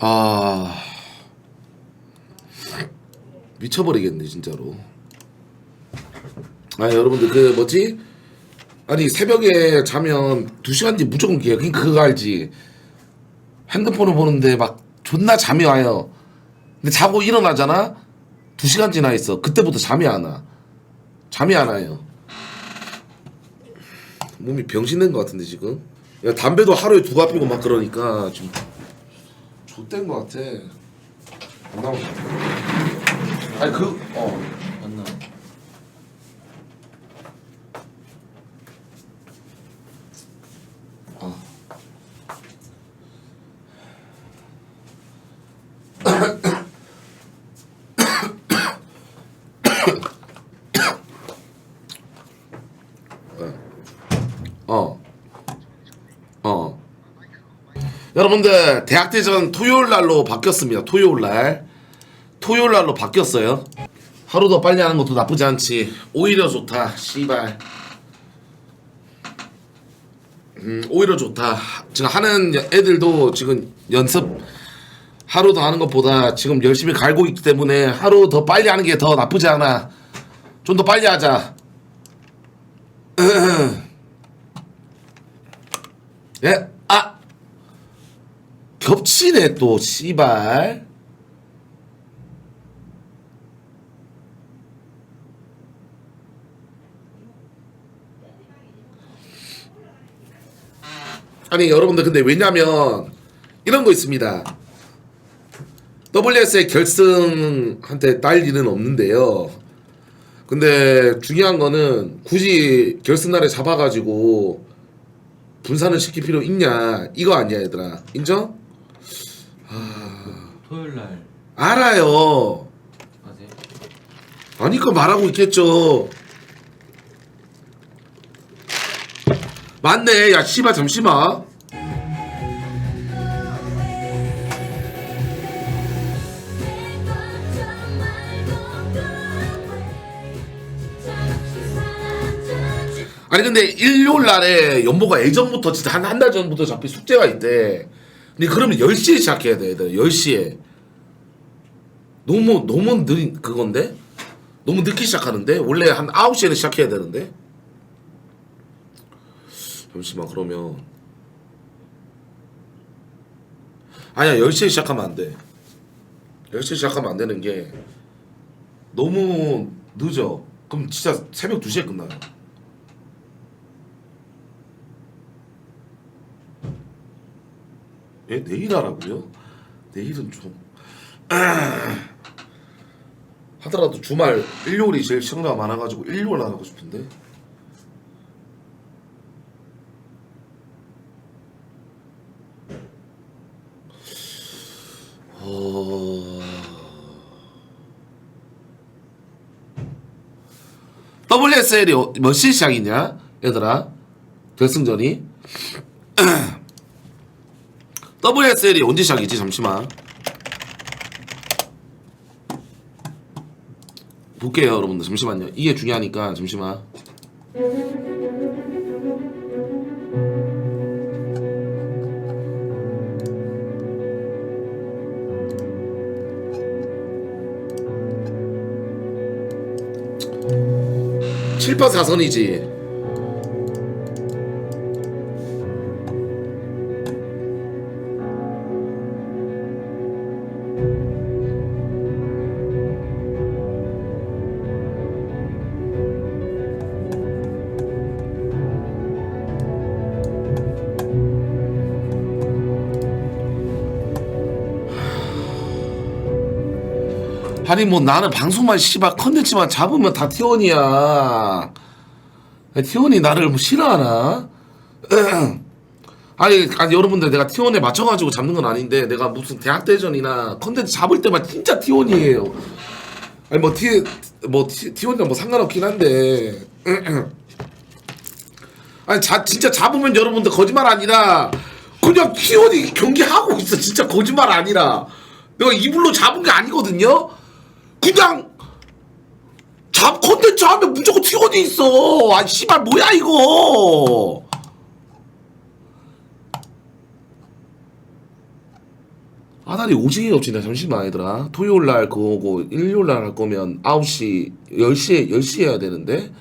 아 미쳐버리겠네 진짜로. 아 여러분들 그 뭐지? 아니 새벽에 자면 2시간 뒤 무조건 깨요. 그거 알지? 핸드폰을 보는데 막 존나 잠이 와요. 근데 자고 일어나잖아? 2시간 지나 있어. 그때부터 잠이 안 와. 잠이 안 와요. 몸이 병신된 것 같은데 지금. 야 담배도 하루에 2갑 피고 막 그러니까 지금 좆된 것 같아. 안 나오네. 아니 맞나. 여러분들 대학대전 토요일날로 바뀌었습니다. 토요일날로 바뀌었어요. 하루 더 빨리 하는 것도 나쁘지 않지. 오히려 좋다. 씨발. 오히려 좋다. 지금 하는 애들도 지금 연습 하루 더 하는 것보다 지금 열심히 갈고 있기 때문에 하루 더 빨리 하는 게 더 나쁘지 않아. 좀 더 빨리 하자. 예? 겹치네 또 씨발. 아니 여러분들 근데 왜냐면 이런 거 있습니다. WS의 결승한테 딸 일은 없는데요. 근데 중요한 거는 굳이 결승날에 잡아가지고 분산을 시킬 필요 있냐 이거 아니야 얘들아. 인정? 토요일날 알아요. 맞아요? 아니까 말하고 있겠죠. 맞네. 야 씨발 잠시만. 아니 근데 일요일날에 연보가 예전부터 진짜 한 달 전부터 잡힌 숙제가 있대. 근데 그러면 10시에 시작해야 돼 얘들. 10시에 너무 느린 그건데? 너무 늦게 시작하는데? 원래 한 9시에는 시작해야 되는데? 잠시만 그러면 아니야 10시에 시작하면 안 돼. 10시에 시작하면 안 되는 게 너무 늦어. 그럼 진짜 새벽 2시에 끝나요. 예? 내일 하라고요? 내일은 좀 하더라도 주말 일요일이 제일 시청자가 많아가지고 일요일 안 하고 싶은데. WSL이 몇 시 시작이냐 얘들아? 결승전이 WSL이 언제 시작이지? 잠시만 볼게요 여러분들. 잠시만요. 이게 중요하니까 잠시만. 칠파 4선이지. 아니 뭐 나는 방송만 씨발 컨텐츠만 잡으면 다 T1이야. T1이 나를 뭐 싫어하나? 아니 여러분들 내가 T1에 맞춰가지고 잡는 건 아닌데 내가 무슨 대학대전이나 컨텐츠 잡을 때만 진짜 T1이에요. 아니 뭐 T1이랑 뭐 상관없긴 한데 아니 진짜 잡으면 여러분들 거짓말 아니라 그냥 T1이 경기하고 있어. 진짜 거짓말 아니라 내가 이불로 잡은 게 아니거든요. 그냥 콘텐츠 하면 무조건 T1이 있어. 아 씨발 뭐야 이거. 아다리 오지게 겹치네. 잠시만 얘들아. 토요일날 그거고 일요일날 할 거면 9시 10시에 해야 되는데.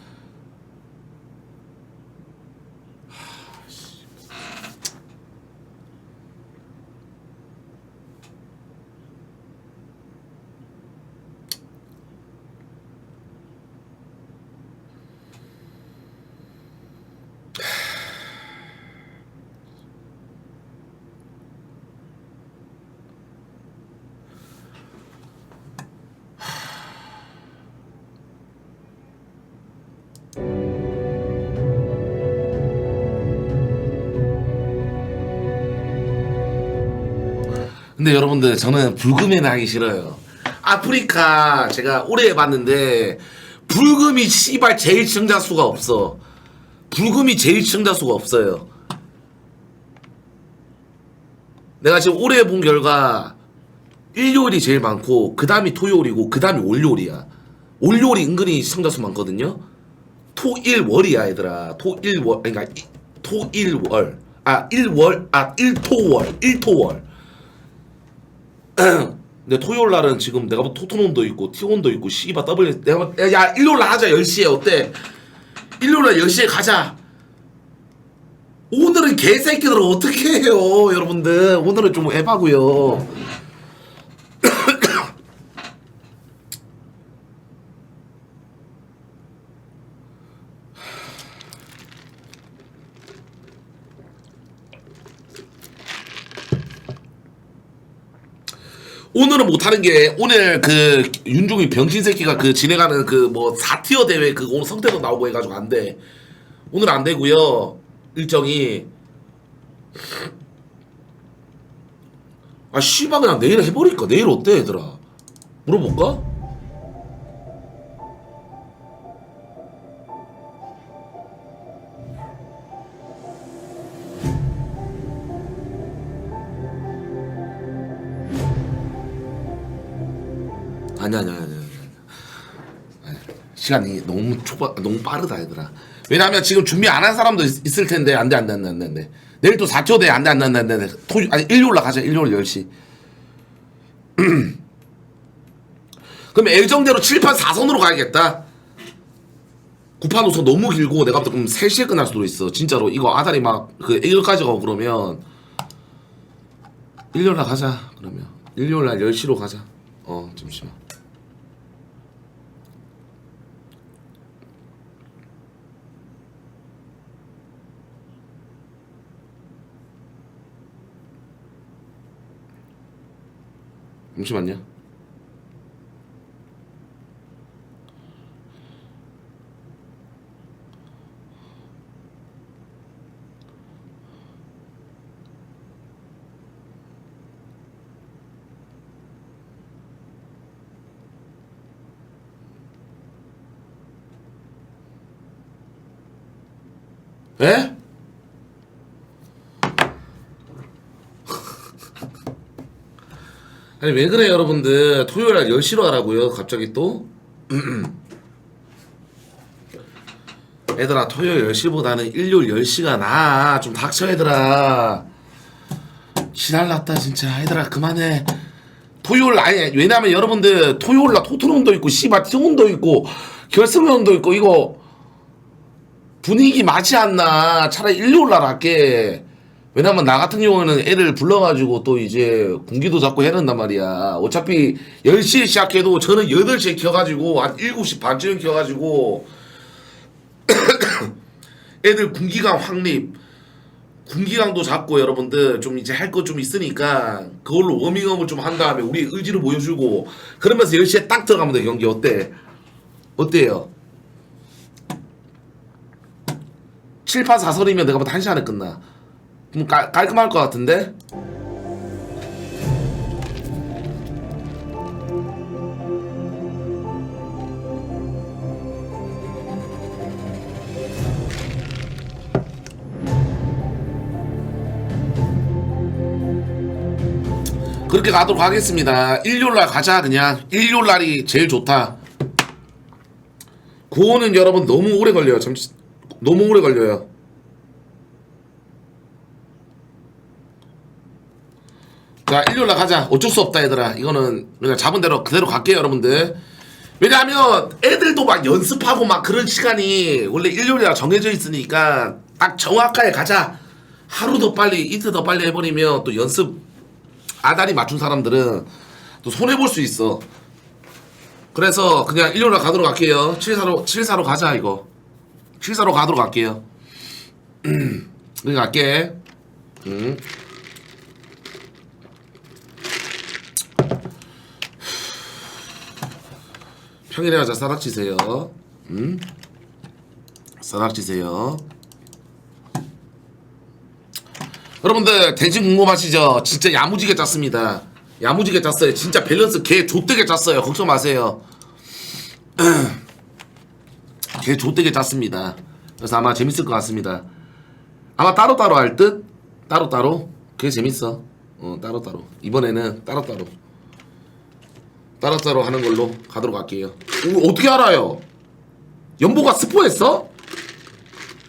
근데 여러분들 저는 불금에는 하기 싫어요. 아프리카 제가 오래 해봤는데 불금이 씨발 제일 시청자 수가 없어. 불금이 제일 시청자 수가 없어요. 내가 지금 오래 본 결과 일요일이 제일 많고 그 다음이 토요일이고 그 다음이 월요일이야. 월요일이 은근히 시청자 수 많거든요. 토일월이야 얘들아. 토일월 그러니까 토일월 일토월 근데 토요일 날은 지금 내가 본 토트넘도 있고 T1도 있고 씨바 W 내가 야 일요일 날 하자 10시에 어때? 일요일 날 10시에 가자. 오늘은 개새끼들은 어떻게 해요 여러분들. 오늘은 좀 에바고요. 오늘은 못하는 게 오늘 그 윤중이 병신 새끼가 그 진행하는 그 뭐 4티어 대회 그 오늘 성태도 나오고 해가지고 안 돼. 오늘 안 되고요. 일정이 아 씨발 그냥 내일 해버릴까? 내일 어때 얘들아? 물어볼까? 아니. 시간이 너무 빠르다 얘들아. 왜냐면 지금 준비 안 한 사람도 있을 텐데 안 돼. 내일 또 4초 돼. 안 돼. 아니 일요일 날 가자. 일요일 10시. 그럼 예정대로 7판 4선으로 가야겠다. 9판 5선 너무 길고 내가 그럼 3시에 끝날 수도 있어. 진짜로 이거 아다리 막 그 애결까지 가고 그러면 일요일 날 가자. 그러면 일요일 날 10시로 가자. 잠시만. 잠시만요. 에? 아니 왜 그래 여러분들. 토요일날 10시로 하라고요 갑자기 또. 얘들아 토요일 10시보다는 일요일 10시가 나아. 좀 닥쳐 얘들아. 지랄났다 진짜. 얘들아 그만해. 토요일 아니 왜냐면 여러분들 토요일날 토트넘도 있고 씨발 티온도 있고 결승전도 있고 이거 분위기 맞지 않나. 차라리 일요일날 할게. 왜냐면 나 같은 경우는 애를 불러가지고 또 이제 군기도 잡고 해야 된단 말이야. 어차피 10시에 시작해도 저는 8시에 켜가지고 한 7시 반쯤에 켜가지고 애들 군기강 확립 군기강도 잡고 여러분들 좀 이제 할 거 좀 있으니까 그걸로 워밍업을 좀 한 다음에 우리 의지를 보여주고 그러면서 10시에 딱 들어가면 돼. 경기 어때? 어때요? 7판 4선이면 내가 보다 1시 안에 끝나. 그럼 깔끔할 것 같은데? 그렇게 가도록 하겠습니다. 일요일날 가자. 그냥 일요일날이 제일 좋다. 구호는 여러분 너무 오래 걸려요. 잠시 너무 오래 걸려요. 자, 일요일날 가자. 어쩔 수 없다 얘들아. 이거는 그냥 잡은 대로 그대로 갈게요 여러분들. 왜냐하면 애들도 막 연습하고 막 그런 시간이 원래 일요일이라 정해져 있으니까 딱 정확하게 가자. 하루 더 빨리 이틀 더 빨리 해버리면 또 연습 아다리 맞춘 사람들은 또 손해볼 수 있어. 그래서 그냥 일요일날 가도록 할게요. 7사로 가자 이거. 7사로 가도록 할게요. 그러니까 갈게. 평일에 가자. 싸닥치세요. 싸닥치세요. 여러분들 대진 궁금하시죠? 진짜 야무지게 짰습니다. 야무지게 짰어요. 진짜 밸런스 개 좆되게 짰어요. 걱정 마세요. 개 좆되게 짰습니다. 그래서 아마 재밌을 것 같습니다. 아마 따로따로 할 듯? 따로따로? 그게 재밌어. 따로따로. 이번에는 따로따로. 따로따로 하는 걸로 가도록 할게요. 어떻게 알아요? 연보가 스포했어?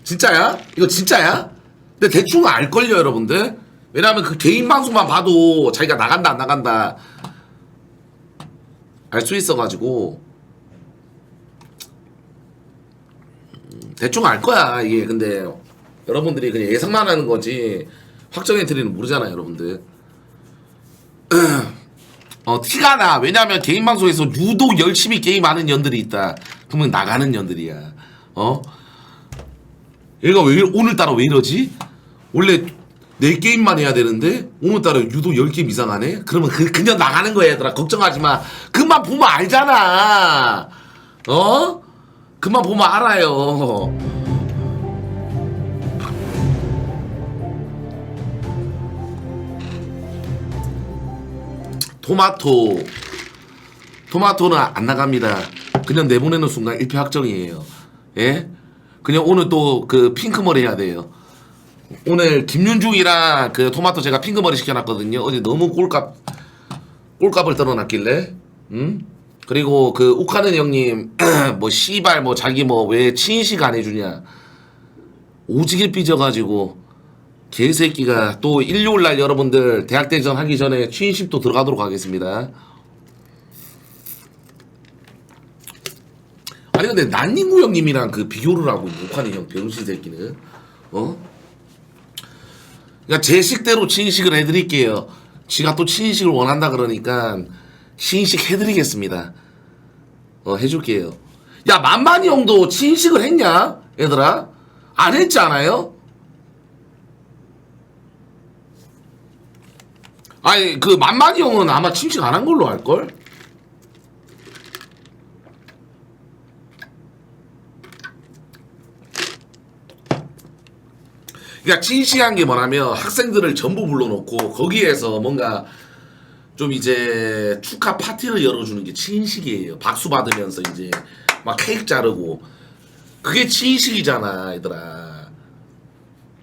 진짜야? 이거 진짜야? 근데 대충 알걸요 여러분들? 왜냐면 그 개인 방송만 봐도 자기가 나간다 안 나간다 알 수 있어가지고 대충 알 거야 이게. 근데 여러분들이 그냥 예상만 하는 거지 확정 엔트리는 모르잖아요 여러분들. 티가 나. 왜냐면 개인 방송에서 유독 열심히 게임하는 년들이 있다. 그러면 나가는 년들이야. 얘가 왜 오늘따라 왜 이러지? 원래 4게임만 해야 되는데 오늘따라 유독 10게임 이상 하네? 그러면 그냥 나가는 거야 얘들아. 걱정하지 마. 그만 보면 알잖아. 그만 보면 알아요. 토마토는 안 나갑니다. 그냥 내보내는 순간 1패 확정이에요. 예? 그냥 오늘 또 그 핑크머리 해야 돼요. 오늘 김윤중이랑 그 토마토 제가 핑크머리 시켜놨거든요. 어제 너무 꼴값을 떨어놨길래. 그리고 그 욱하는 형님 뭐 씨발 뭐 자기 뭐 왜 친식 안 해주냐 오지게 삐져가지고 개새끼가 또 일요일날 여러분들 대학대전 하기 전에 취인식도 들어가도록 하겠습니다. 아니 근데 난닝구 형님이랑 그 비교를 하고 있는 욱하는 형 병신 새끼는 그러니까 제 식대로 친식을 해드릴게요. 지가 또 친식을 원한다 그러니까 친식 해드리겠습니다. 해줄게요. 야 만만이 형도 친식을 했냐 얘들아? 안 했지 않아요? 아니 그 만만이 형은 아마 친식 안 한 걸로 알걸? 그러니까 친식한 게 뭐냐면 학생들을 전부 불러놓고 거기에서 뭔가 좀 이제 축하 파티를 열어주는 게 친식이에요. 박수 받으면서 이제 막 케이크 자르고 그게 친식이잖아 얘들아.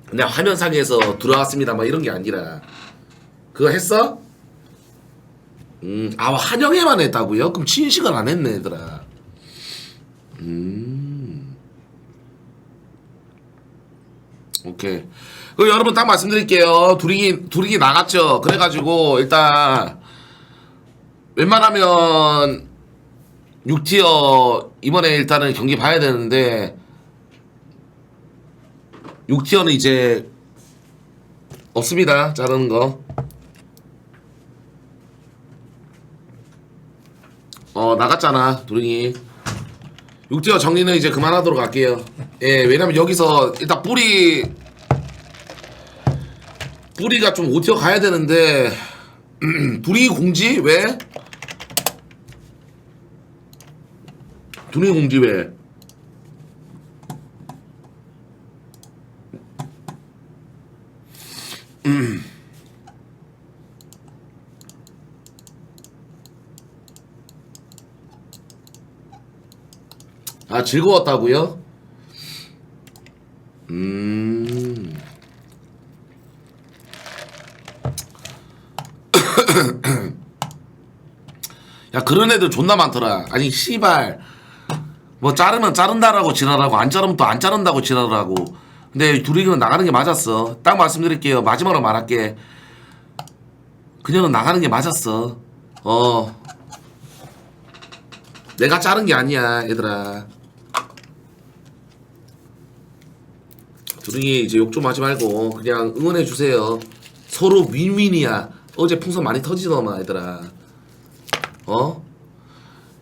그냥 화면상에서 들어왔습니다 막 이런 게 아니라. 그거 했어? 환영회만 했다고요? 그럼 친식을 안 했네 얘들아. 오케이. 그 여러분 딱 말씀드릴게요. 두리기 나갔죠. 그래가지고 일단 웬만하면 6티어 이번에 일단은 경기 봐야 되는데 6티어는 이제 없습니다. 자르는 거. 나갔잖아 두링이. 6티어 정리는 이제 그만하도록 할게요. 예, 왜냐면 여기서 일단 뿌리가 좀 5티어 가야 되는데 두링이 공지? 왜? 두링이 공지 왜? 아 즐거웠다고요? 야 그런 애들 존나 많더라. 아니 씨발 뭐 자르면 자른다라고 지랄하고 안 자르면 또 안 자른다고 지랄하고. 근데 두리기는 나가는 게 맞았어. 딱 말씀드릴게요. 마지막으로 말할게. 그녀는 나가는 게 맞았어. 내가 자른 게 아니야 얘들아. 두둥이 이제 욕 좀 하지 말고 그냥 응원해 주세요. 서로 윈윈이야. 어제 풍선 많이 터지더만 얘들아.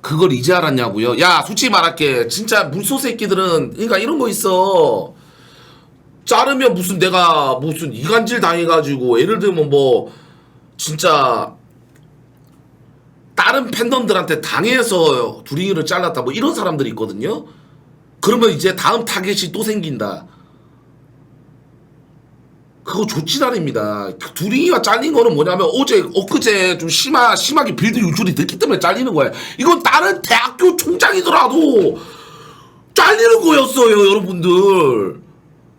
그걸 이제 알았냐고요? 야 솔직히 말할게. 진짜 물소 새끼들은 그러니까 이런 거 있어. 자르면 무슨 내가 무슨 이간질 당해가지고 예를 들면 뭐 진짜 다른 팬덤들한테 당해서 두링이를 잘랐다 뭐 이런 사람들이 있거든요. 그러면 이제 다음 타겟이 또 생긴다. 그거 좋지단입니다. 두링이가 잘린 거는 뭐냐면 엊그제 좀 심하게 빌드 유출이 됐기 때문에 잘리는 거야. 이건 다른 대학교 총장이더라도 잘리는 거였어요 여러분들.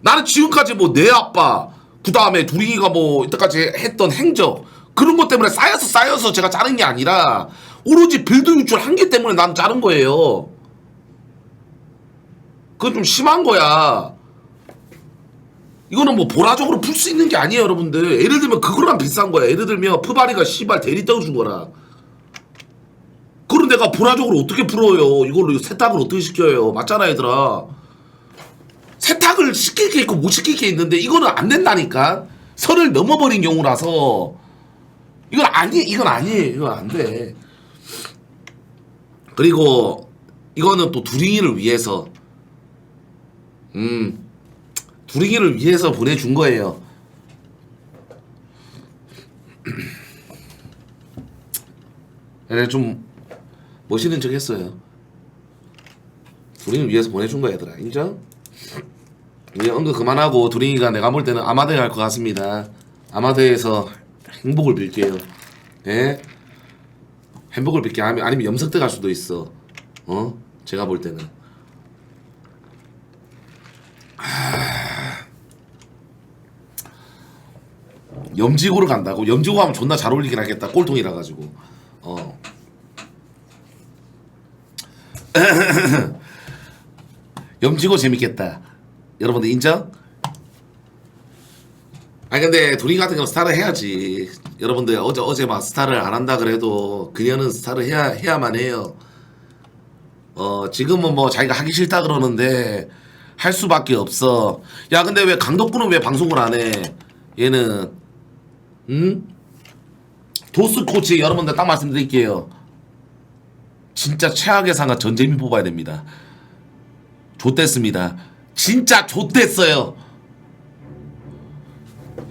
나는 지금까지 뭐 내 아빠 그 다음에 두링이가 뭐 이때까지 했던 행적 그런 것 때문에 쌓여서 제가 자른 게 아니라 오로지 빌드 유출 한 개 때문에 난 자른 거예요. 그건 좀 심한 거야. 이거는 뭐 보라적으로 풀 수 있는 게 아니에요 여러분들. 예를 들면 그거랑 비슷한 거야. 예를 들면 푸바리가 씨발 대리 떠준 거라. 그럼 내가 보라적으로 어떻게 풀어요? 이걸로 세탁을 어떻게 시켜요? 맞잖아 얘들아. 세탁을 시킬 게 있고 못 시킬 게 있는데 이거는 안 된다니까. 선을 넘어버린 경우라서 이건 아니에요. 이건 안 돼. 그리고 이거는 또 두링이를 위해서 두링이를 위해서 보내준 거예요. 그래 좀 멋있는 척 했어요. 두링이를 위해서 보내준 거야 얘들아. 인정? 이제 언급 그만하고 두링이가 내가 볼 때는 아마대에 갈 것 같습니다. 아마대에서 행복을 빌게요. 예? 행복을 빌게. 아니면 염석대 갈 수도 있어. 제가 볼 때는. 염지고를 간다고? 염지고 하면 존나 잘 어울리긴 하겠다. 꼴통이라 가지고. 염지고 재밌겠다. 여러분들 인정? 아니 근데 두링 같은 경우 스타를 해야지. 여러분들 어제 막 스타를 안 한다 그래도 그녀는 스타를 해야만 해요. 지금은 뭐 자기가 하기 싫다 그러는데 할 수밖에 없어. 야 근데 왜 강덕구는 왜 방송을 안 해? 얘는 도스 코치 여러분들 딱 말씀드릴게요. 진짜 최악의 상황 전재민 뽑아야 됩니다. 좆됐습니다. 진짜 좆됐어요.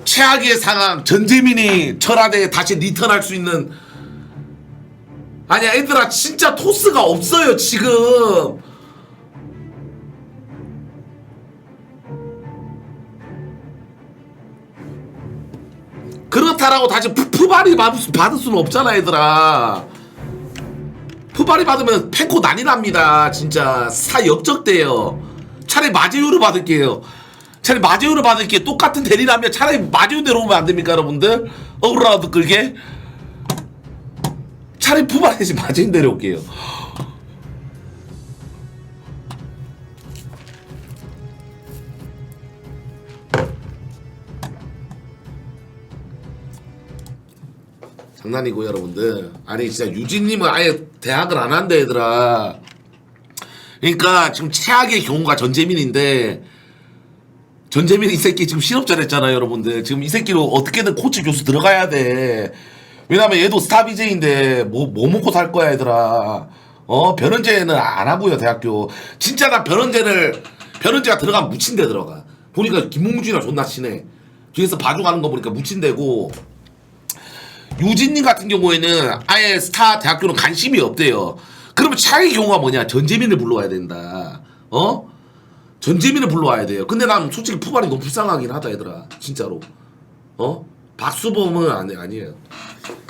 최악의 상황 전재민이 철화대에 다시 리턴할 수 있는. 아니야 얘들아 진짜 토스가 없어요 지금. 그렇다라고 다시 푸바리 받을 수는 없잖아 얘들아. 푸바리 받으면 팬코 난리 납니다. 진짜 스타 역적돼요. 차라리 마제유를 받을게요. 차라리 마제유를 받을게. 똑같은 대리라면 차라리 마제유 내려오면 안 됩니까 여러분들? 억울하라도 끌게. 차라리 푸바리 대신 마제유 내려올게요. 장난이고 여러분들. 아니 진짜 유진님은 아예 대학을 안 한대 얘들아. 그러니까 지금 최악의 경우가 전재민인데 전재민 이 새끼 지금 실업자 됐잖아요 여러분들. 지금 이 새끼로 어떻게든 코치 교수 들어가야 돼. 왜냐면 얘도 스타 BJ인데 뭐 먹고 살 거야 얘들아. 변현재는 안 하고요 대학교. 진짜 나 변현재가 들어가면 묻힌데 들어가. 보니까 김몽준이랑 존나 친해. 뒤에서 봐줘가는 거 보니까 묻힌대고. 유진님 같은 경우에는 아예 스타 대학교는 관심이 없대요. 그러면 차의 경우가 뭐냐? 전재민을 불러와야 된다. 전재민을 불러와야 돼요. 근데 난 솔직히 푸발이 너무 불쌍하긴 하다 얘들아. 진짜로. 박수범은 아니에요.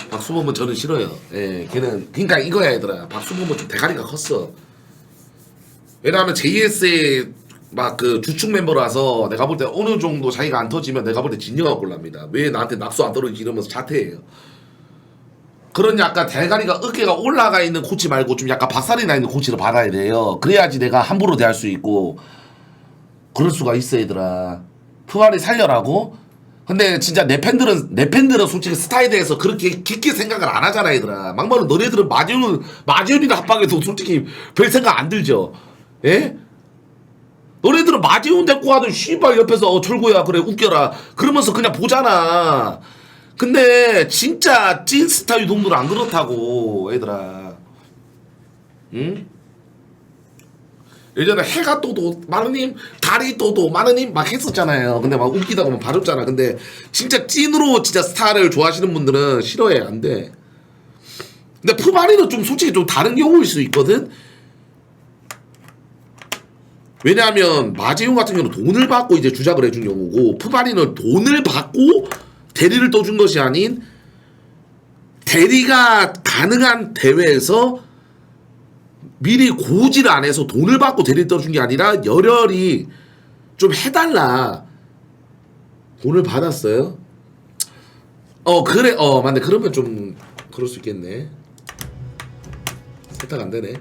박수범은 저는 싫어요. 예, 걔는 그러니까 이거야 얘들아. 박수범은 좀 대가리가 컸어. 왜냐하면 JS의 막 그 주축 멤버라서 내가 볼 때 어느 정도 자기가 안 터지면 내가 볼 때 진영아 꼴납니다. 왜 나한테 낙수 안 떨어지지 이러면서 자퇴해요. 그런 약간 대가리가 어깨가 올라가 있는 코치 말고 좀 약간 박살이 나 있는 코치를 받아야 돼요. 그래야지 내가 함부로 대할 수 있고 그럴 수가 있어 얘들아. 푸바리 살려라고? 근데 진짜 내 팬들은 솔직히 스타에 대해서 그렇게 깊게 생각을 안 하잖아 얘들아. 막말로 너네들은 마지훈이나 합방에서 솔직히 별 생각 안 들죠. 예? 너네들은 마지훈 데리고 가도 씨발 옆에서 철구야 그래 웃겨라 그러면서 그냥 보잖아. 근데 진짜 찐 스타 유동들은 안 그렇다고 얘들아. 응? 예전에 해가 떠도 마느님 달이 떠도 마느님 막 했었잖아요. 근데 막 웃기다고 막 봐줬잖아. 근데 진짜 찐으로 진짜 스타를 좋아하시는 분들은 싫어해 안 돼. 근데 푸바리는 좀 솔직히 좀 다른 경우일 수 있거든. 왜냐하면 마재용 같은 경우는 돈을 받고 이제 주작을 해준 경우고 푸바리는 돈을 받고 대리를 떠준 것이 아닌 대리가 가능한 대회에서 미리 고지를 안 해서 돈을 받고 대리 떠준 게 아니라 열혈히 좀 해달라. 돈을 받았어요? 그래 맞네. 그러면 좀 그럴 수 있겠네. 세탁 안 되네.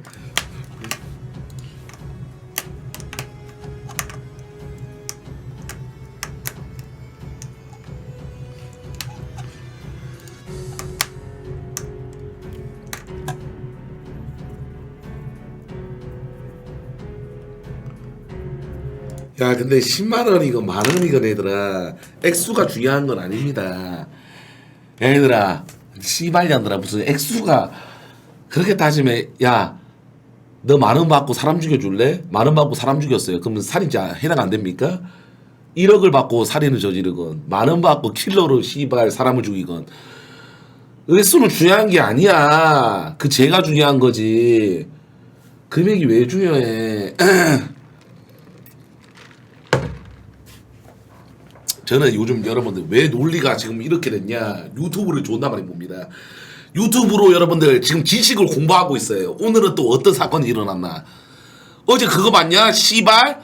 야 근데 10만원이건 만원이건 얘들아 액수가 중요한 건 아닙니다. 얘들아 씨발년들아 무슨 액수가 그렇게 따지면 야 너 만원 받고 사람 죽여줄래? 만원 받고 사람 죽였어요. 그러면 살인자 해당 안 됩니까? 1억을 받고 살인을 저지르건 만원 받고 킬러로 씨발 사람을 죽이건 액수는 중요한 게 아니야. 그 죄가 중요한 거지. 금액이 왜 중요해. 저는 요즘 여러분들 왜 논리가 지금 이렇게 됐냐 유튜브를 존나 많이 봅니다. 유튜브로 여러분들 지금 지식을 공부하고 있어요. 오늘은 또 어떤 사건이 일어났나. 어제 그거 봤냐 씨발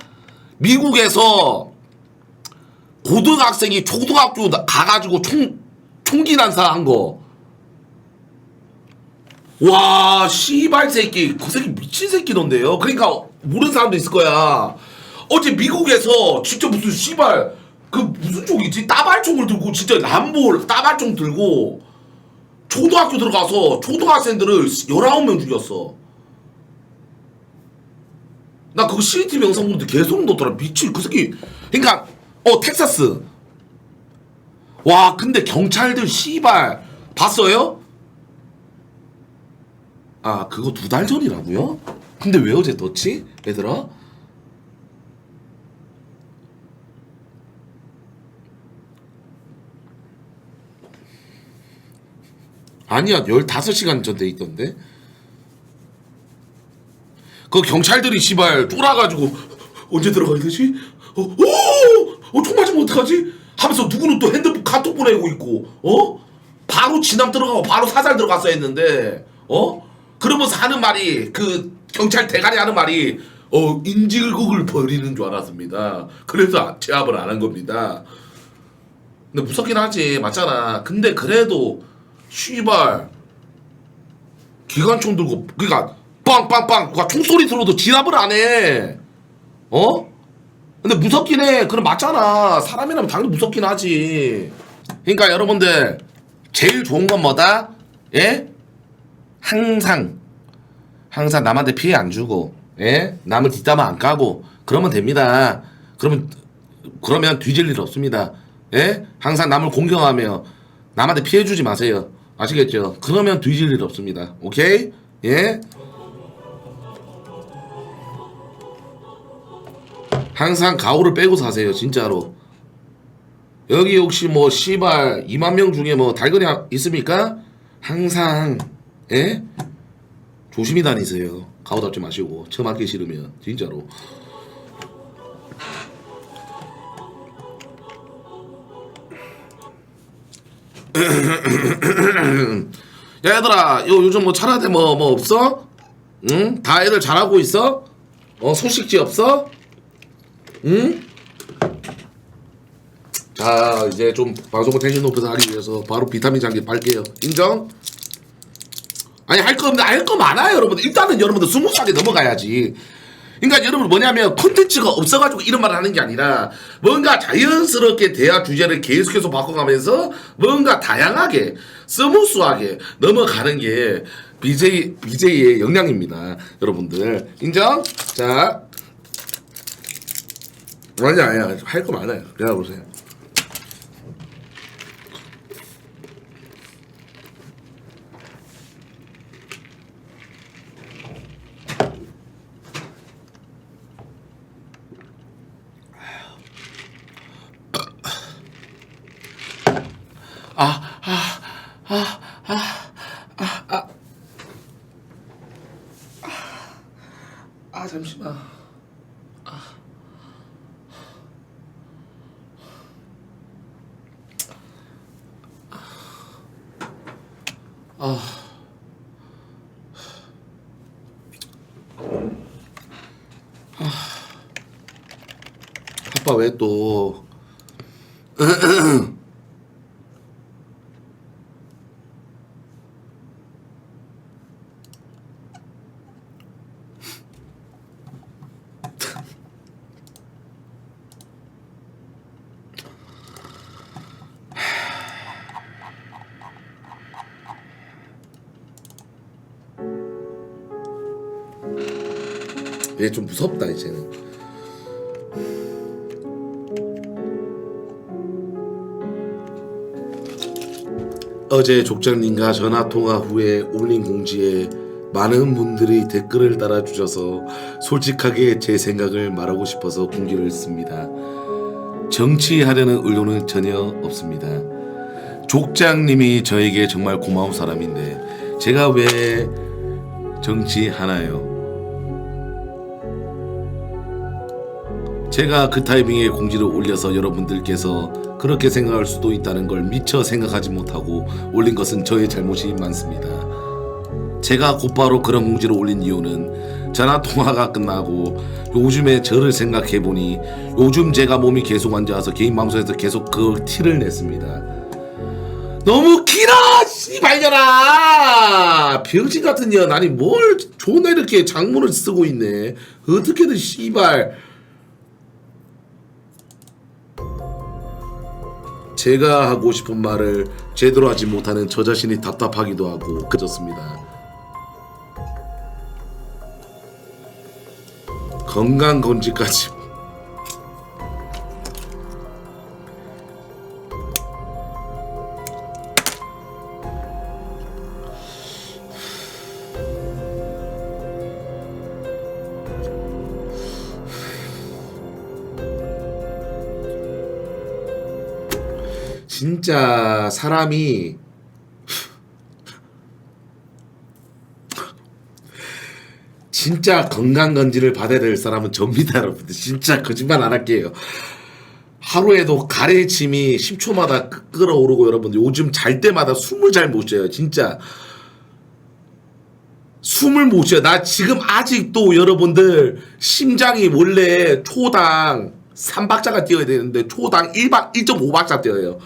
미국에서 고등학생이 초등학교 가가지고 총기 난사한 거. 와 씨발 새끼 그 새끼 미친 새끼던데요. 그러니까 모르는 사람도 있을 거야. 어제 미국에서 진짜 무슨 씨발 그 무슨 총이지? 따발총을 들고 진짜 람보 따발총 들고 초등학교 들어가서 초등학생들을 19명 죽였어. 나 그거 CCTV 영상 보는데 개소름 돋더라. 미친 그 새끼. 그러니까 텍사스. 와 근데 경찰들 씨발 봤어요? 아 그거 2달 전이라고요? 근데 왜 어제 떴지? 얘들아? 아니야 15시간 전 돼 있던데. 그 경찰들이 씨발 쫄아가지고 언제 들어가야 되지? 총 맞으면 어떡하지? 하면서 누구는 또 핸드폰 카톡 보내고 있고 바로 진압 들어가고 바로 사살 들어갔어야 했는데 그러면서 하는 말이 그 경찰 대가리 하는 말이 인질극을 벌이는 줄 알았습니다. 그래서 제압을 안 한 겁니다. 근데 무섭긴 하지 맞잖아. 근데 그래도 씨발 기관총 들고 그니까 빵빵빵 총소리 들어도 진압을 안해. 근데 무섭긴 해. 그럼 맞잖아. 사람이라면 당연히 무섭긴 하지. 그러니까 여러분들 제일 좋은 건 뭐다? 예? 항상 남한테 피해 안 주고 예? 남을 뒷담화 안 까고 그러면 됩니다. 그러면 뒤질 일 없습니다. 예? 항상 남을 공경하며 남한테 피해 주지 마세요. 아시겠죠? 그러면 뒤질 일 없습니다. 오케이? 예? 항상 가오를 빼고 사세요. 진짜로. 여기 혹시 뭐 씨발 2만 명 중에 뭐 달걀이 있습니까? 항상 예? 조심히 다니세요. 가오 잡지 마시고 처 맞기 싫으면 진짜로. 야 얘들아 요즘 뭐 차라대 뭐 없어? 응? 다 애들 잘하고 있어? 소식지 없어? 응? 자 이제 좀 방송을 텐션 높여서 하기 위해서 바로 비타민 장기 빨게요. 인정? 아니 할 거 많아요 여러분들. 일단은 여러분들 20살이 넘어가야지. 그러니까 여러분 뭐냐면 콘텐츠가 없어가지고 이런 말을 하는 게 아니라 뭔가 자연스럽게 대화 주제를 계속해서 바꿔가면서 뭔가 다양하게 스무스하게 넘어가는 게 BJ의 역량입니다. 여러분들 인정? 자 아니야 할 거 많아요. 그냥 보세요. 잠시만. 아빠 왜 또 얘 좀 무섭다 이제는. 어제 족장님과 전화통화 후에 올린 공지에 많은 분들이 댓글을 달아주셔서 솔직하게 제 생각을 말하고 싶어서 공지를 했습니다. 정치하려는 의도는 전혀 없습니다. 족장님이 저에게 정말 고마운 사람인데 제가 왜 정치하나요? 제가 그 타이밍에 공지를 올려서 여러분들께서 그렇게 생각할 수도 있다는 걸 미처 생각하지 못하고 올린 것은 저의 잘못이 많습니다. 제가 곧바로 그런 공지를 올린 이유는 전화통화가 끝나고 요즘에 저를 생각해보니 요즘 제가 몸이 계속 안 좋아서 개인 방송에서 계속 그 티를 냈습니다. 너무 길어! 씨발년아! 병신 같은 년 아니 뭘 존나 이렇게 장문을 쓰고 있네. 어떻게든 씨발 제가 하고 싶은 말을 제대로 하지 못하는 저 자신이 답답하기도 하고 그렇습니다. 건강검진까지 진짜 사람이 진짜 건강검진을 받아야 될 사람은 접니다 여러분들. 진짜 거짓말 안 할게요. 하루에도 가래침이 10초마다 끓어오르고 여러분들 요즘 잘 때마다 숨을 잘 못 쉬어요. 진짜 숨을 못 쉬어요. 나 지금 아직도 여러분들 심장이 원래 초당 3박자가 뛰어야 되는데 초당 1.5박자 뛰어요.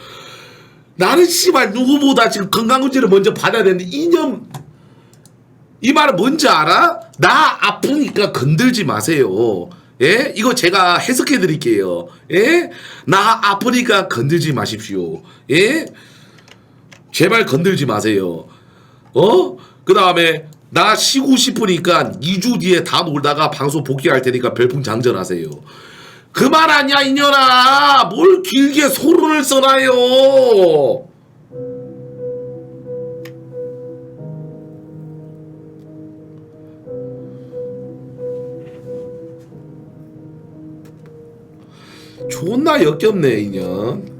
나는 씨발 누구보다 지금 건강검진을 먼저 받아야 되는데 이 말은 뭔지 알아? 나 아프니까 건들지 마세요. 예? 이거 제가 해석해 드릴게요. 예? 나 아프니까 건들지 마십시오. 예? 제발 건들지 마세요. 그 다음에 나 쉬고 싶으니까 2주 뒤에 다 놀다가 방송 복귀할 테니까 별풍 장전하세요. 그만 하냐 이년아. 뭘 길게 소론을 써놔요. 존나 역겹네 이년.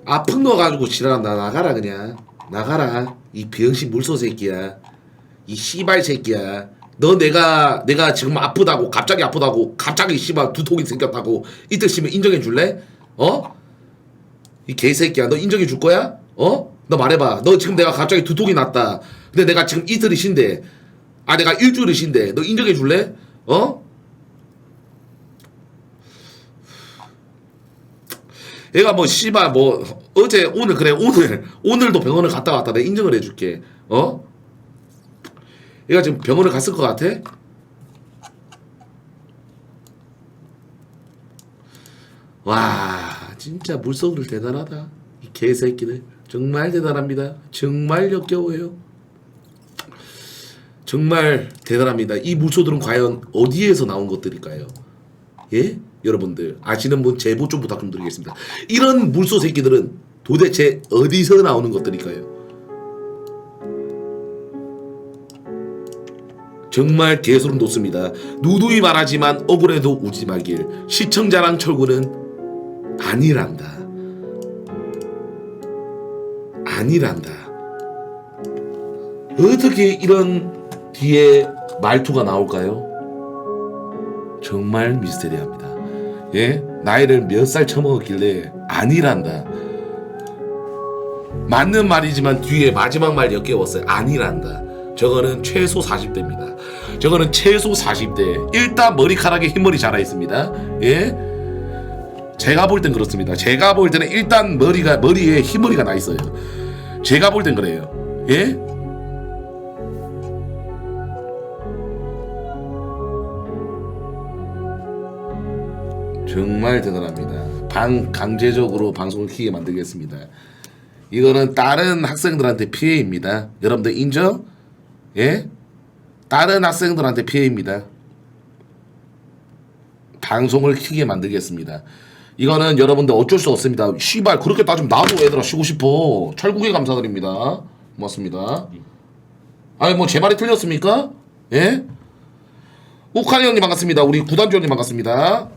아픈 거 가지고 지랄한다. 나가라 그냥. 나가라. 이 병신 물소 새끼야. 이 씨발 새끼야. 너 내가 지금 아프다고 갑자기 씨발 두통이 생겼다고 이틀 쉬면 인정해 줄래? 이 개새끼야. 너 인정해 줄 거야? 너 말해봐. 너 지금 내가 갑자기 두통이 났다. 근데 내가 지금 이틀이 쉰대. 아 내가 일주일을 쉰대. 너 인정해 줄래? 어? 얘가 뭐 씨발 뭐 어제 오늘 그래 오늘도 병원을 갔다 왔다. 내가 인정을 해줄게. 어? 얘가 지금 병원을 갔을 것 같아? 와 진짜 물속을 대단하다. 이 개새끼들 정말 대단합니다. 정말 역겨워요. 정말 대단합니다. 이 물소들은 과연 어디에서 나온 것들일까요? 예? 여러분들 아시는 분 제보 좀 부탁 좀 드리겠습니다. 이런 물소 새끼들은 도대체 어디서 나오는 것들일까요? 정말 개소름 돋습니다. 누누이 말하지만 억울해도 우지 말길. 시청자랑 철구는 아니란다. 아니란다. 어떻게 이런 뒤에 말투가 나올까요? 정말 미스테리합니다. 예? 나이를 몇 살 처먹었길래 아니란다. 맞는 말이지만 뒤에 마지막 말 엮여왔어요. 아니란다. 저거는 최소 40대입니다. 저거는 최소 40대. 일단 머리카락에 흰머리 자라 있습니다. 예? 제가 볼 땐 그렇습니다. 제가 볼 때는 일단 머리에 흰머리가 나 있어요. 제가 볼 땐 그래요. 예? 정말 대단합니다. 강제적으로 방송을 키게 만들겠습니다. 이거는 다른 학생들한테 피해입니다. 여러분들 인정? 예? 다른 학생들한테 피해입니다. 방송을 키게 만들겠습니다. 이거는 여러분들 어쩔 수 없습니다. 씨발 그렇게 따지면 나도 얘들아 쉬고 싶어. 철국에 감사드립니다. 고맙습니다. 아니 뭐 제 말이 틀렸습니까? 예? 우카리 형님 반갑습니다. 우리 구단주 형님 반갑습니다.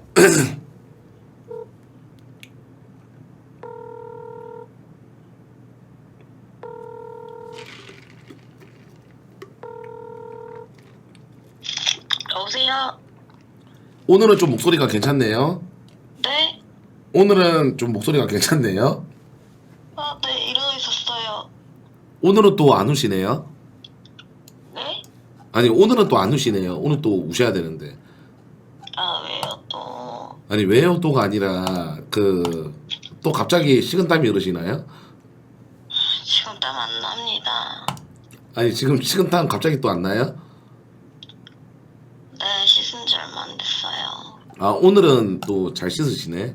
여보세요? 오늘은 좀 목소리가 괜찮네요. 네? 오늘은 좀 목소리가 괜찮네요. 아, 네, 일어나 있었어요. 오늘은 또 안 우시네요. 네? 아니 오늘은 또 안 우시네요. 오늘 또 우셔야 되는데. 아, 왜요, 또? 아니 왜요 또가 아니라 또 갑자기 식은땀이 흐르시나요? 지금 땀 안 납니다. 아니 지금 식은땀 갑자기 또 안 나요? 네, 씻은 지 얼마 안 됐어요. 아 오늘은 또 잘 씻으시네.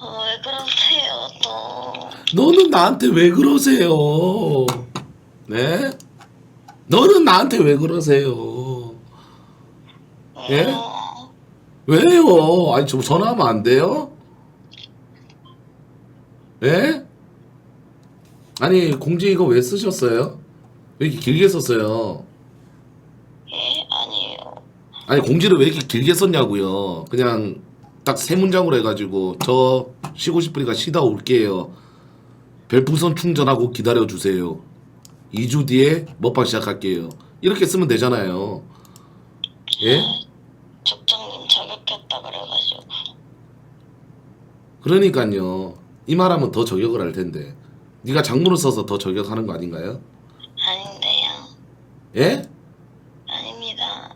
왜 그러세요, 또? 너는 나한테 왜 그러세요? 네? 너는 나한테 왜 그러세요? 예? 왜요? 아니 좀 전화하면 안 돼요? 예? 아니 공지 이거 왜 쓰셨어요? 왜 이렇게 길게 썼어요? 예, 아니에요. 아니 공지를 왜 이렇게 길게 썼냐고요? 그냥 딱 세 문장으로 해가지고 저 쉬고 싶으니까 쉬다 올게요. 별풍선 충전하고 기다려주세요. 2주 뒤에 먹방 시작할게요. 이렇게 쓰면 되잖아요. 예? 족장님 저격했다 그래가지고. 그러니까요. 이 말하면 더 저격을 할 텐데. 네가 장문을 써서 더 저격하는 거 아닌가요? 아닌데요. 예? 아닙니다.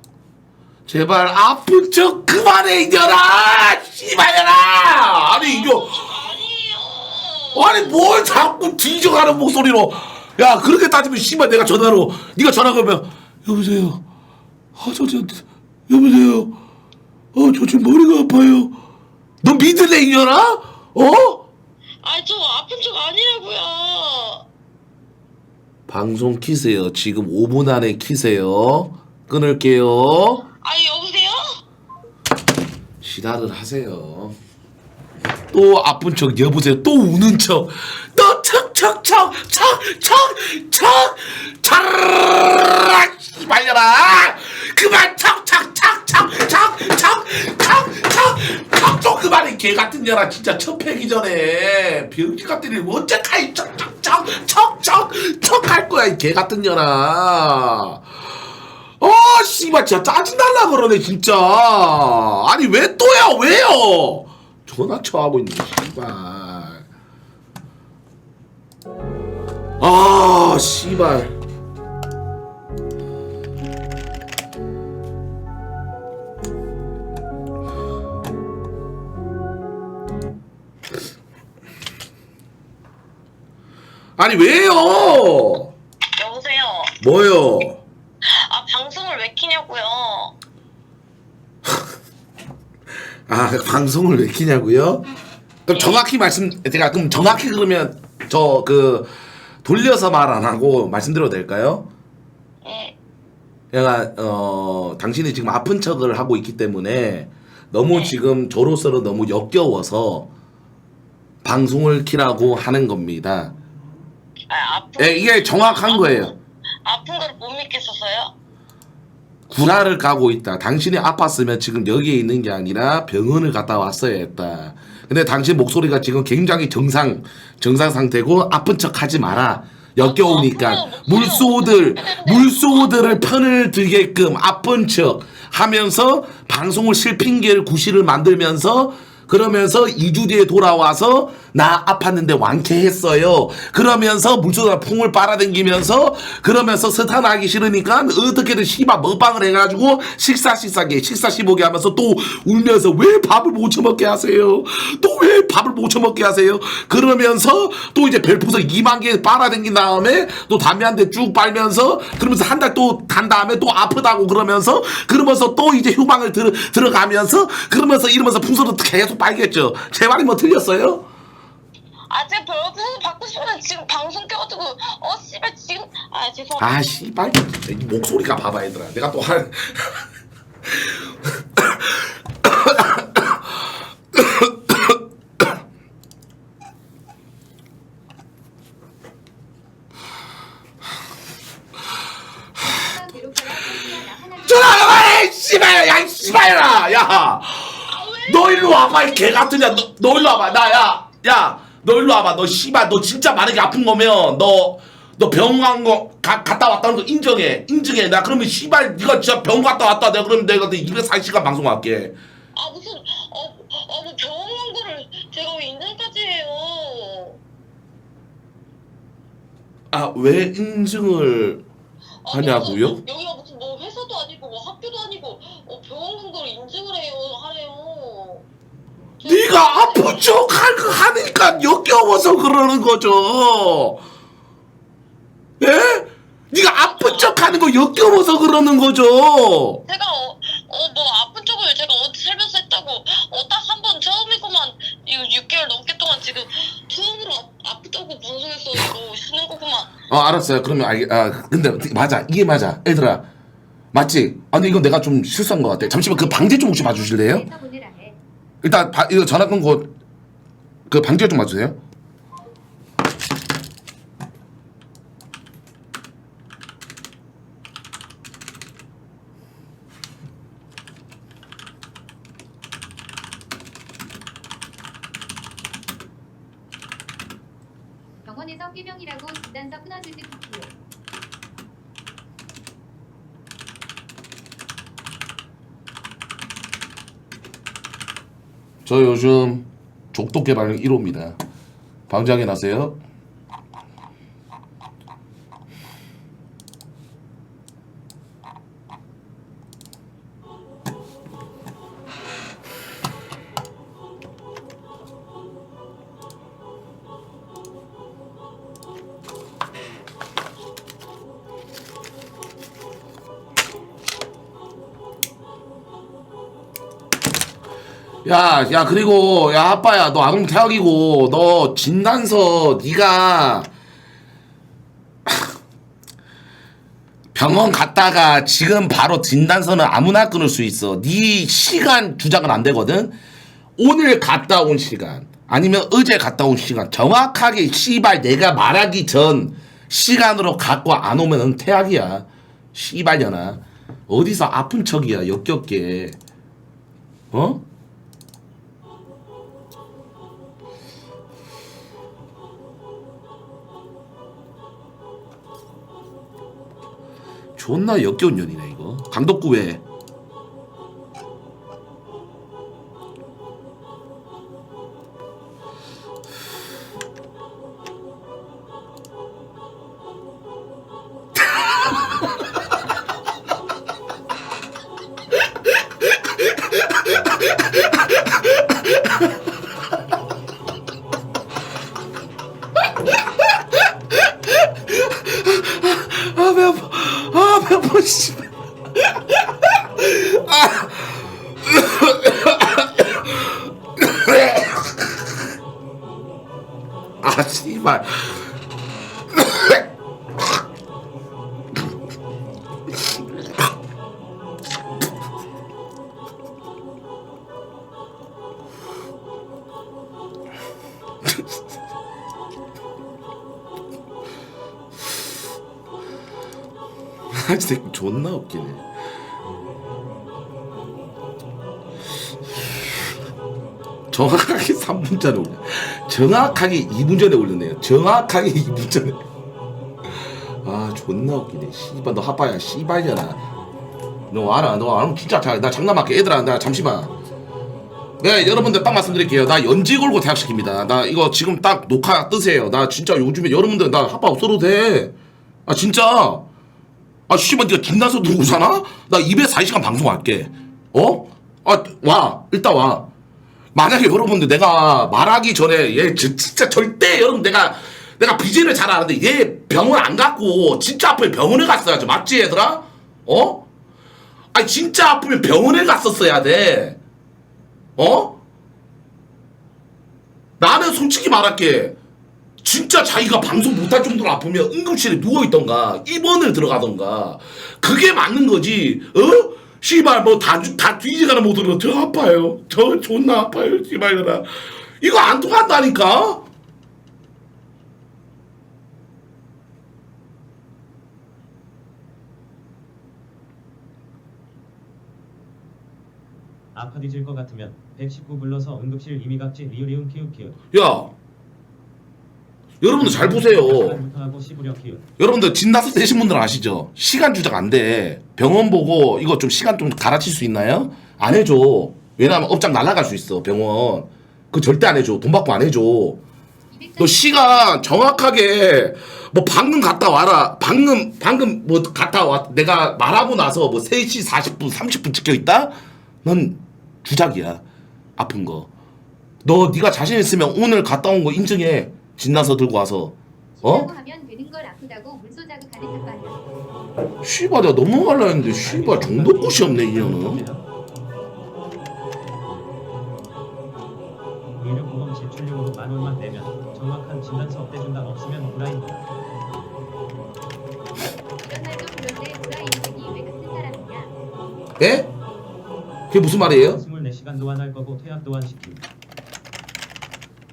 제발 아픈 척 그만해 이년아! 씨발년아! 아니 이거 아니에요. 아니 뭘 자꾸 뒤져가는 목소리로. 야 그렇게 따지면 씨발 내가 전화로 네가 전화 걸면 여보세요. 여보세요. 저 지금 머리가 아파요. 너 믿을래 이년아? 어? 아니, 저 아픈 척 아니라고요. 방송 키세요. 지금 5분 안에 키세요. 끊을게요. 아니, 여보세요? 지랄을 하세요. 또 아픈 척 여보세요. 또 우는 척. 또 척척척척척척 차르르르 씨발려라. 그만 척척척척척척척척 그만해 개 같은 년아. 진짜 첫 패기 전에 병신 같은 일 언제까지 척척척척척척 할 거야 이 개 같은 년아. 씨발 진짜 짜증날라 그러네 진짜. 아니 왜 또야 왜요? 전화 쳐하고 있는 씨발. 아 씨발. 아니 왜요? 여보세요. 뭐요? 아 방송을 왜 키냐고요? 아 방송을 왜 키냐고요? 그럼 정확히 제가 그럼 정확히 그러면 저 그 돌려서 말 안 하고 말씀드려도 될까요? 예. 내가 당신이 지금 아픈 척을 하고 있기 때문에 너무 네. 지금 저로서는 너무 역겨워서 방송을 키라고 하는 겁니다. 아 아픈. 예, 이게 정확한 거예요. 아픈 걸 못 믿겠어서요? 구라를 까고 있다. 당신이 아팠으면 지금 여기에 있는 게 아니라 병원을 갔다 왔어야 했다. 근데 당신 목소리가 지금 굉장히 정상 상태고 아픈 척 하지 마라. 역겨우니까 물소들을 편을 들게끔 아픈 척 하면서 방송을 실핑계를 구실을 만들면서 그러면서 2주 뒤에 돌아와서 나 아팠는데 완쾌했어요. 그러면서 물소다 풍을 빨아당기면서 그러면서 스타나기 싫으니까 어떻게든 씨발 먹방을 해가지고 식사 15개 하면서 또 울면서 왜 밥을 못 처먹게 하세요? 또 왜 밥을 못 처먹게 하세요? 그러면서 또 이제 별풍선 2만 개 빨아당긴 다음에 또 담배 한 대 쭉 빨면서 그러면서 한 달 또 간 다음에 또 아프다고 그러면서 또 이제 휴방을 들어가면서 그러면서 이러면서 풍선을 계속 빨겠죠. 제 말이 뭐 틀렸어요? 아 제가 별풍선 받고 싶으면 지금 방송 껴가지고 씨발 지금 죄송합니다. 아 씨발 이 목소리가 봐봐 얘들아. 내가 또 한 전화가 씨발 야 씨발아 야 너 일로 와봐 이 개 같은 너 일로 와봐 너 일로 와봐 너 씨발 너 진짜 만약에 아픈 거면 너 병원 갔다 왔다는 거 인정해 나 그러면 씨발 네가 진짜 병원 갔다 왔다 내가 그러면 내가 240시간 방송할게. 아 무슨 뭐 병원 간 거를 제가 왜 인정까지 해요? 아 왜 인증을 하냐고요? 여기가 무슨 뭐 회사도 아니고 뭐 학교도 아니고 병원 간 거를 인증을 하래요. 네가 아픈 척 하니까 역겨워서 그러는 거죠. 예? 네가 아픈 척 하는 거 역겨워서 그러는 거죠. 제가 뭐 아픈 쪽을 제가 어디 살면서 했다고 딱 한 번 처음이구만 이거 6개월 넘게 동안 지금 처음으로 아프다고 방송에서 뭐 쉬는 거구만. 알았어요. 그러면 근데 맞아. 이게 맞아. 얘들아. 맞지? 근데 이건 내가 좀 실수한 것 같아. 잠시만 그 방제 좀 혹시 봐주실래요? 일단 이거 전화 끊고 그 방제 좀 봐주세요. 병원에서 폐병이라고 진단서 끊어줄 듯 했고요. 저 요즘 족독 발령 1호입니다. 방지하게 나세요. 야 그리고 야 아빠야 너 아동 태학이고 너 진단서 네가 병원 갔다가 지금 바로 진단서는 아무나 끊을 수 있어. 네 시간 주장은 안 되거든. 오늘 갔다 온 시간 아니면 어제 갔다 온 시간 정확하게 씨발 내가 말하기 전 시간으로 갖고 안 오면은 태학이야. 씨발년아 어디서 아픈 척이야 역겹게. 어? 존나 역겨운 년이네 이거. 강덕구 왜? 아 씨발. 아, 진짜 존나 웃기네. 정확하게 3분 전에 올려. 정확하게 2분 전에 올렸네요. 정확하게 2분 전에. 아, 존나 웃기네. 씨발, 너 하빠야. 씨발이잖아. 너 와라. 너 와라. 진짜 나 장난할게. 얘들아, 나 잠시만. 네, 여러분들 딱 말씀드릴게요. 나 연지 걸고 대학시킵니다. 나 이거 지금 딱 녹화 뜨세요. 나 진짜 요즘에 여러분들 나 하빠 없어도 돼. 아, 진짜. 아, 씨발, 니가 김나서 들고 사나? 나 204시간 방송할게. 어? 아, 와. 일단 와. 만약에 여러분들 내가 말하기 전에 얘 진짜 절대 여러분 내가 BJ를 잘 아는데 얘 병원 안 갔고 진짜 아프면 병원에 갔어야지. 맞지, 얘들아? 어? 아니, 진짜 아프면 병원에 갔었어야 돼. 어? 나는 솔직히 말할게. 진짜 자기가 방송 못할 정도로 아프면 응급실에 누워있던가 입원을 들어가던가 그게 맞는 거지. 어? 씨발 뭐 다 뒤지가나 못들어. 저 아파요. 저 존나 아파요. 씨발이라 이거 안 통한다니까. 아파 뒤질 것 같으면 119 불러서 응급실 이미 갔지. 리우리움 키우키우. 야, 여러분들 잘 보세요. 하고 씹으려 키우. 여러분들 진나스 되신 분들 아시죠? 시간 조작 안 돼. 병원 보고 이거 좀 시간 좀 갈아칠 수 있나요? 안 해줘. 왜냐면 업장 날아갈 수 있어. 병원 그 절대 안 해줘. 돈 받고 안 해줘. 너 시간 정확하게 뭐 방금 갔다 와라. 방금 뭐 갔다 와. 내가 말하고 나서 뭐 3시 40분 30분 찍혀 있다? 넌 주작이야. 아픈 거. 너 네가 자신 있으면 오늘 갔다 온 거 인증해. 진나서 들고 와서. 어? 하면 되는 걸 아프다고 물소 자극하는 습관이야. 씨발 내가 넘어갈라 했는데 씨발 정도 곳이 없네 이 년은. 의료보험 제출료로 10,000원만 내면 정확한 진단서 떼준다. 없으면 브라인드다. 이런 날 좀 그런데 브라 인생이 왜 같은 사람이냐? 예? 그게 무슨 말이에요? 24시간 도안 할 거고 퇴학 도안 시키고.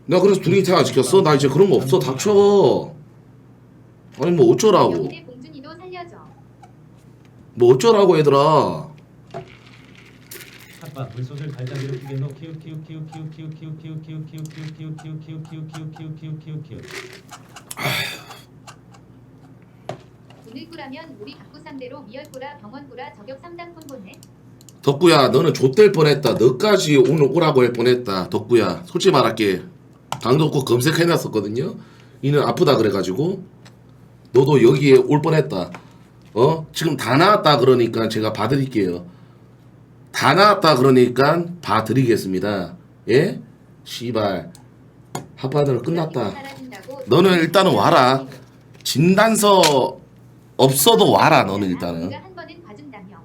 내가 그래서 분위기 퇴화 시켰어? 나 이제 그런 거 없어. 닥쳐. 아니 뭐 어쩌라고. 여기네 봉준이도 살려줘. 뭐 어쩌라고 얘들아. 아빠 물소들 발자기로 크게 놓 키우 키우 키우 키우 키우 키우 키우 키우 키우 키우 키우 키우 키우 키우 키우 키우 키우 키우 키우. 오늘 꾸라면 우리 각구 상대로 미열꾸라 병원꾸라 저격 3단 폰 보내. 덕구야 너는 좆될 뻔했다. 너까지 오늘 오라고 할 뻔했다. 덕구야 솔직히 말할게. 강덕구 검색해놨었거든요. 이는 아프다 그래가지고 너도 여기에 올 뻔했다. 어? 지금 다 나왔다 그러니까 제가 봐드릴게요. 다 나왔다 그러니까 봐드리겠습니다. 예? 씨발 하파들 끝났다. 너는 일단은 와라. 진단서 없어도 와라. 너는 일단은. 네가 한 번은 봐준다며.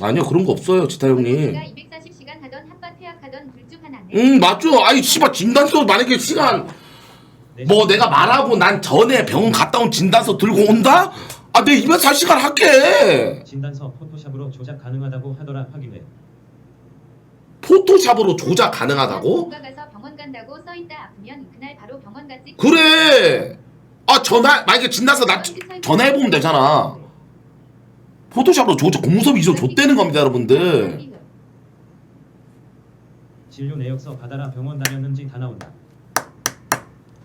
아니요 그런 거 없어요 지타 형님. 네가 240시간 하던 핫바 퇴학하던 둘 중 하나네. 맞죠. 아이 씨발 진단서 만약에 시간 뭐 내가 말하고 난 전에 병원 갔다 온 진단서 들고 온다? 아 내 204시간 할게. 진단서 포토샵으로 조작 가능하다고 하더라. 확인해. 포토샵으로 조작 가능하다고? 누가 가서 병원 간다고 써있다. 아프면 그날 바로 병원 갔지. 그래. 아 만약에 진단서 나 전화해보면 되잖아. 포토샵으로 조작 공무섭 이소 줬대는 겁니다 여러분들. 진료 내역서 받아라. 병원 다녔는지 다 나온다.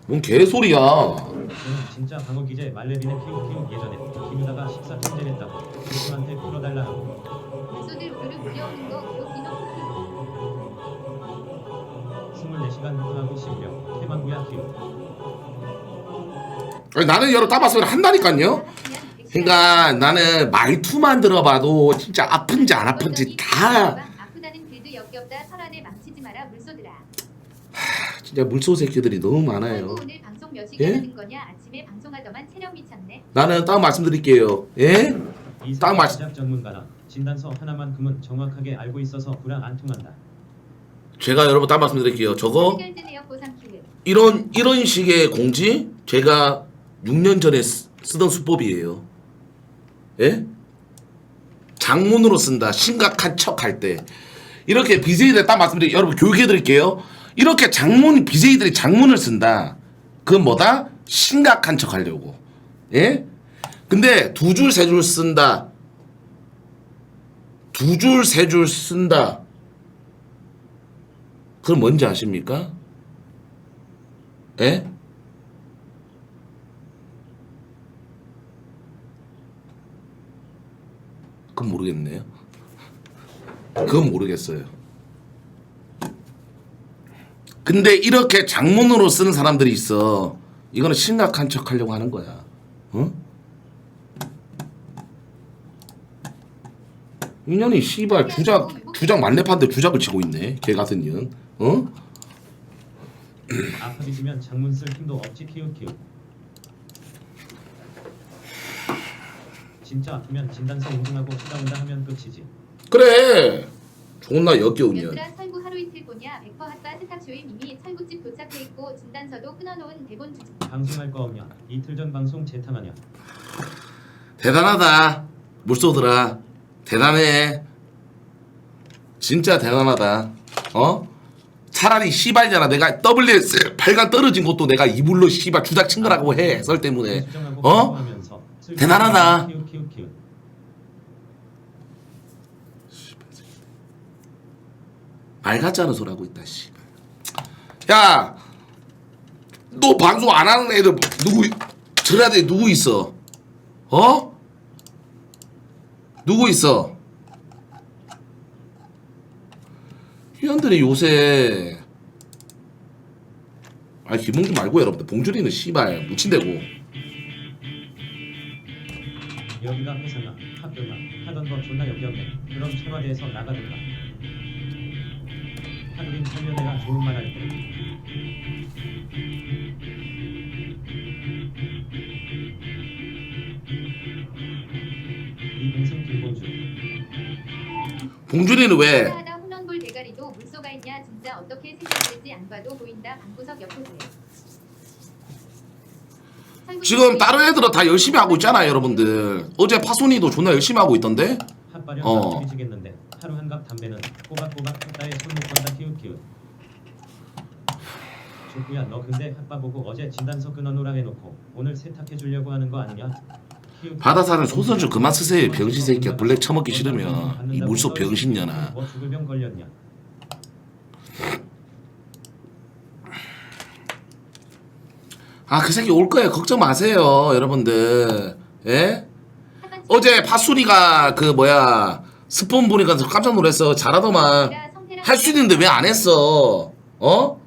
뭔 개소리야. 저는 진짜 방어 기제 말레빈의 키우 예전에 키우다가 14톤 했다고 교수한테 풀어달라 하고. 물소들 우르르 몰려오는 거 기록기노 쿠키. 24시간 루트하고 10명 태만구야 키우. 아니, 나는 여러 따봤으면 한다니까요. 그러니까 나는 말투만 들어봐도 진짜 아픈지 안 아픈지 다. 아프다는 글도 역겹다. 설안에 망치지 마라 물소들아. 진짜 물소 새끼들이 너무 많아요. 오늘 방송 몇 시간 예? 하는 거냐? 아침에 방송하더만 체력 미쳤네. 나는 딱 말씀드릴게요. 예? 딱 맞- 조작 전문가다. 진단서 하나만큼은 정확하게 알고 있어서 구랑 안 통한다. 제가 여러분 딱 말씀드릴게요. 저거 해결된 에어 보상 키우. 이런 식의 공지 제가 6년 전에 쓰던 수법이에요. 예? 장문으로 쓴다. 심각한 척 할 때. 이렇게 BJ들 딱 말씀드릴게요. 여러분 교육해 드릴게요. 이렇게 BJ들이 장문을 쓴다. 그건 뭐다? 심각한 척 하려고. 예? 근데 두 줄, 세 줄 쓴다. 두 줄, 세 줄 쓴다. 그건 뭔지 아십니까? 예? 그건 모르겠네요. 그건 모르겠어요. 근데 이렇게 장문으로 쓰는 사람들이 있어. 이거는 심각한 척 하려고 하는 거야. 어? 인연이 씨발 주작 만렙한데 주작을 치고 있네. 개 같은 년. 어? 아파 뒤지면 장문 쓸 힘도 없지 키읔키읔. 진짜 아프면 진단서 인증하고 찾아온다 하면 끝이지. 그래. 존나 역겨운 년. 얘들아 설구 하루 이틀 보냐 100% 핫바 세탁쇼에 이미 철구집 도착해 있고 진단서도 끊어놓은 대본 주지. 방송할 거 없냐? 이틀 전 방송 재탕하냐? 대단하다. 물소들아. 대단해. 진짜 대단하다. 어? 차라리 씨발잖아. 내가 WS 8강 떨어진 것도 내가 이불로 씨발 주작 친 거라고 해. 썰 때문에. 어? 대단하다. 말 같지 않은 소리 하고 있다. 씨발. 야, 너 방송 안 하는 애들 누구? 저라대 누구 있어? 어? 누구 있어? 희연들이 요새 김봉준 말고 여러분들 봉준이는 씨발 묻힌대고. 여기가 회사나 학교나 하던 거 존나 역겹네. 그럼 청와대에서 나가든가. 하루린 살면 내가 좋은 말 할 때. 이 동생 김봉준. 봉준이는 왜? 하다 훈원볼 대가리도 물소가 있냐 진짜 어떻게 생각될지 안 봐도 보인다. 방구석 옆에 그래. 지금 다른 애들은 다 열심히 하고 있잖아요, 여러분들. 어제 파손이도 존나 열심히 하고 있던데. 핫바령 뒤지겠는데 하루 한갑 담배는 꼬박꼬박 핫다에 손 못 건다 키읔키읔. 조구야 너 근데 핫바 보고 어제 진단서 끊어놓으라 해놓고 오늘 세탁해 주려고 하는 거 아니냐? 바다사는 소설 좀 그만 쓰세요, 병신 새끼야. 블랙 처먹기 싫으면 이 물속 병신년아. 뭐 죽을 병 걸렸냐? 그 새끼 올 거예요. 걱정 마세요, 여러분들. 예? 어제 파순이가 그 뭐야 스폰 보니까 깜짝 놀랐어. 잘하더만. 할 수 있는데 왜 안 했어? 어?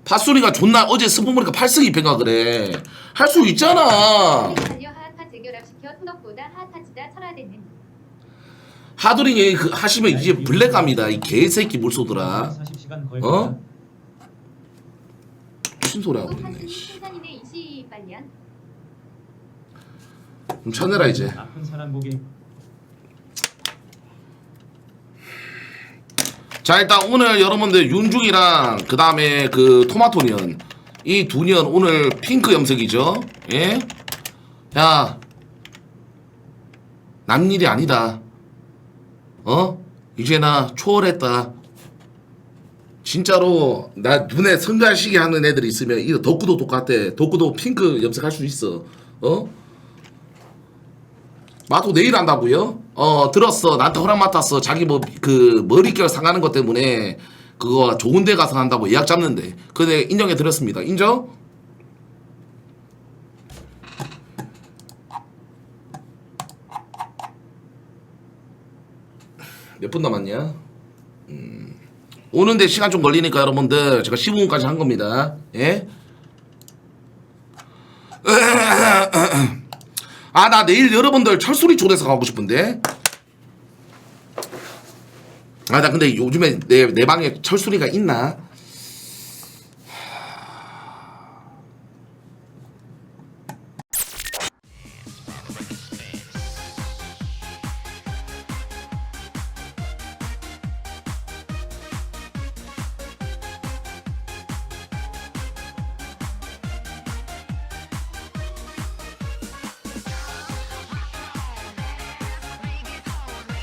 파순이가 존나 어제 스폰 보니까 8승 2패가 그래. 할 수 있잖아. 달려 하하 재결합시켜 토덕보다 하하치다 철화되는. 하드링이 하시면 이제 블랙 갑니다. 이 개새끼 물소들아. 40시간 거의 어? 무슨 소리 하고 있네. 생산인의 이시 빨리한. 좀 쳐내라 이제. 아픈 사람 보기. 자, 일단 오늘 여러분들 윤중이랑 그 다음에 그 토마토년 이 두 년 오늘 핑크 염색이죠. 예? 야, 남일이 아니다. 어? 이제 나 초월했다. 진짜로 나 눈에 성가시게 하는 애들이 있으면 이거 덕구도 똑같아. 덕구도 핑크 염색할 수 있어. 어? 마도 내일 한다고요? 들었어. 나한테 허락 맡았어. 자기 뭐 그 머릿결 상하는 것 때문에 그거 좋은 데 가서 한다고 예약 잡는데. 근데 인정해 드렸습니다. 인정? 몇 분 남았냐? 오는데 시간 좀 걸리니까 여러분들 제가 15분까지 한 겁니다. 예? 나 내일 여러분들 철수리 초대서 가고 싶은데. 나 근데 요즘에 내 방에 철수리가 있나?